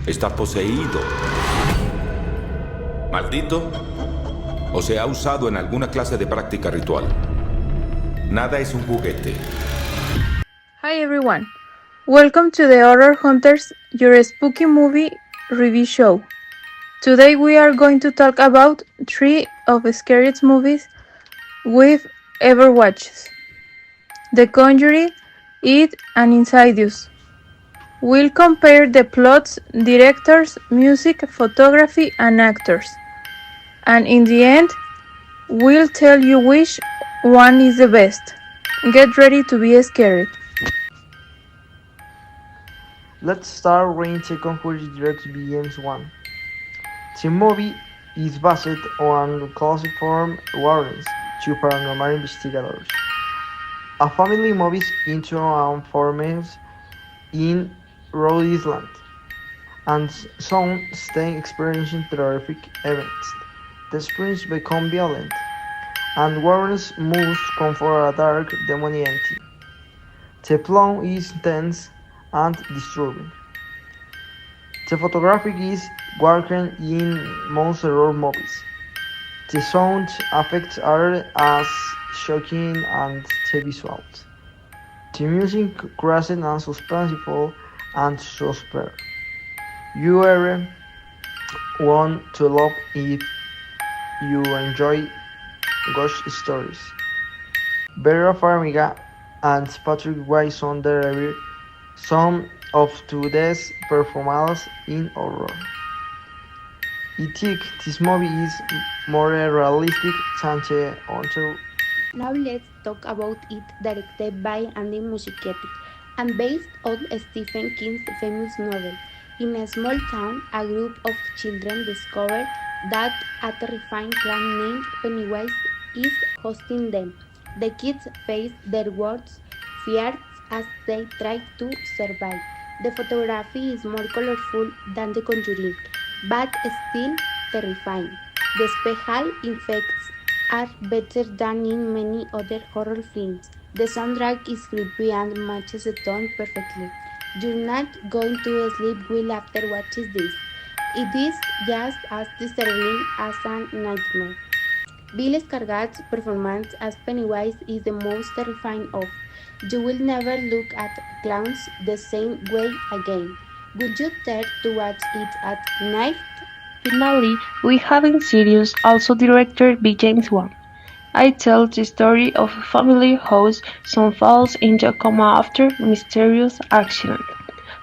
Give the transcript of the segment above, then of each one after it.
Está poseído, maldito o se ha usado en alguna clase de práctica ritual. Nada es un juguete. Hi everyone, welcome to the Horror Hunters, your spooky movie review show. Today we are going to talk about 3 of the scariest movies we've ever watched. The Conjuring, It and Insidious. We'll compare the plots, directors, music, photography and actors. And in the end, we'll tell you which one is the best. Get ready to be scared. Let's start with the Conjuring Direct James 1. The movie is based on classic from Warren's two paranormal investigators. A family moves into a farmhouse in Rhode Island, and soon stay experiencing terrific events. The spirits become violent, and Warren's must confront a dark demonic entity. The plot is tense and disturbing. The photography is working in most horror movies. The sound effects are as shocking as the visuals. The music creates a suspenseful and suspense. You are one to love if you enjoy ghost stories. Vera Farmiga and Patrick Wilson deliver some of today's performances in horror. I think this movie is more realistic than the other. Now let's talk about it, directed by Andy Muschietti and based on Stephen King's famous novel. In a small town, a group of children discover that a terrifying clown named Pennywise is hosting them. The kids face their worst fears as they try to survive. The photography is more colorful than The Conjuring, but still terrifying. The special effects are better than in many other horror films. The soundtrack is creepy and matches the tone perfectly. You're not going to sleep well after watching this. It is just as disturbing as a nightmare. Bill Skarsgård's performance as Pennywise is the most terrifying of. You will never look at clowns the same way again. Would you dare to watch it at night? Finally, we have in series also director by James Wan. It tells the story of a family whose son falls into a coma after a mysterious accident.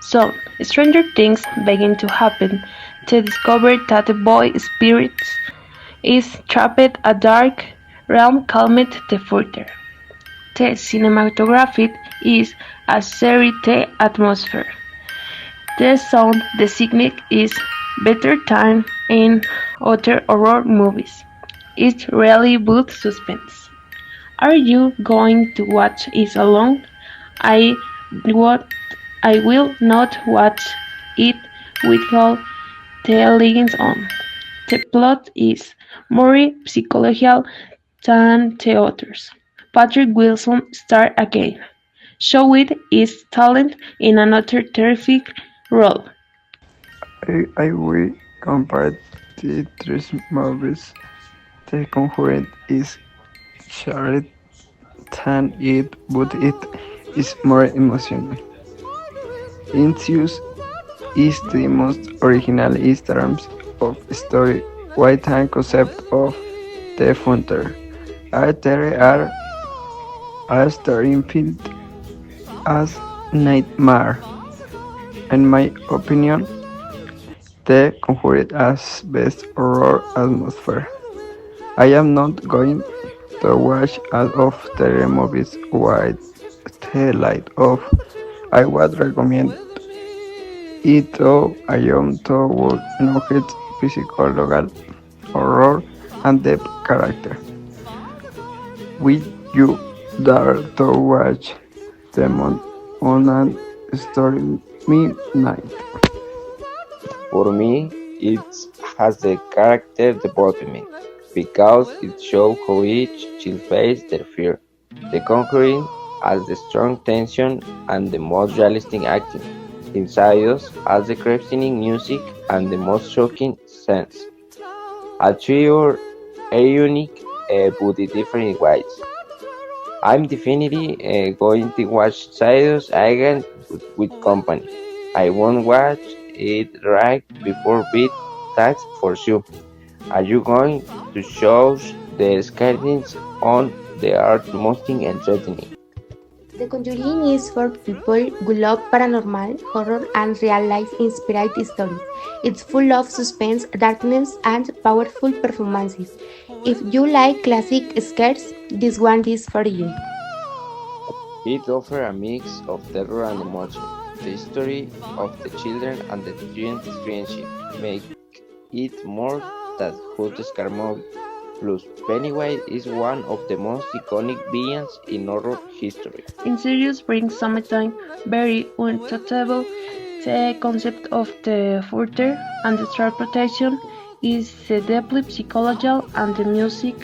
Soon, stranger things begin to happen. They discover that the boy's spirit is trapped in a dark realm called the Further. The cinematography is a serene atmosphere. The sound design is better than in other horror movies. It really builds suspense. Are you going to watch it alone? I what I will not watch it without the lights on. The plot is more psychological than the others. Patrick Wilson star again, showing his talent in another terrific role. I will compare the three movies. The Conjuring is shorter than it, but it is more emotional. Insidious is the most original in terms of story, wide and concept of the founder. There are a story filled as nightmare. In my opinion, the Conjuring has best horror atmosphere. I am not going to watch all of the movies with the light off. I would recommend it to a young to would know its psychological horror and depth character. Will you dare to watch them on an stormy night? For me, it has the character development because it shows how each child faces their fear. The Conquering has the strong tension and the most realistic acting. Insidious has the crazy music and the most shocking scenes. A trio are unique but in different ways. I'm definitely going to watch Insidious again but with company. I won't watch it right before bed, that's for sure. Are you going to show the screenings on the are the most entertaining? The Conjuring is for people who love paranormal, horror, and real life inspired stories. It's full of suspense, darkness, and powerful performances. If you like classic scares, this one is for you. It offers a mix of terror and emotion. The story of the children and the twins' friendship make it more than just a scary movie. Plus, Pennywise is one of the most iconic villains in horror history. Insidious brings something very untouchable. The concept of the further and the transportation is deeply psychological, and the music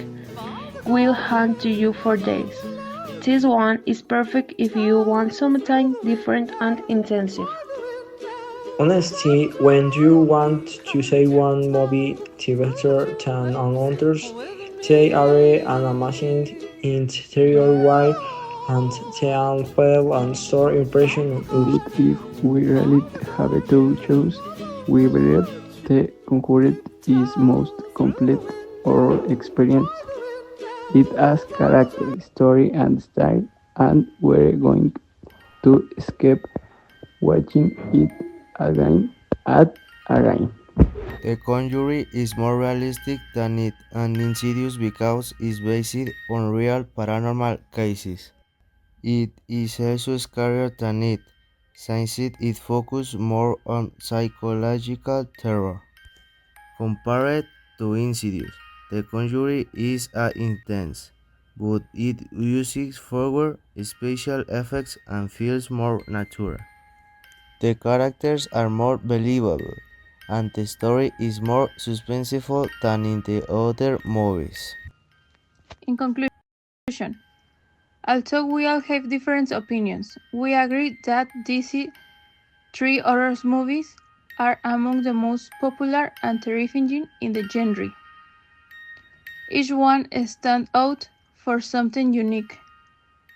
will haunt you for days. This one is perfect if you want something different and intensive. Honestly, when you want to say one movie is better than others, they are an amazing interior way and they feel and store impression on us. But if we really have to choose, we believe the Conjured is most complete horror experience. It has character, story, and style, and we're going to skip watching it again and again. The Conjuring is more realistic than it and insidious because it's based on real paranormal cases. It is also scarier than it, since it focuses more on psychological terror. Compared to Insidious, The Conjuring is intense, but it uses fewer special effects and feels more natural. The characters are more believable, and the story is more suspenseful than in the other movies. In conclusion, although we all have different opinions, we agree that these three horror movies are among the most popular and terrifying in the genre. Each one stands out for something unique.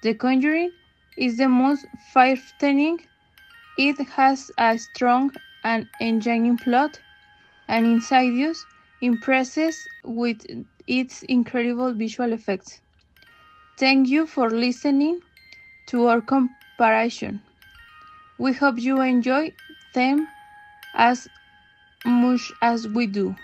The Conjuring is the most frightening. It has a strong and engaging plot, and Insidious impresses with its incredible visual effects. Thank you for listening to our comparison. We hope you enjoy them as much as we do.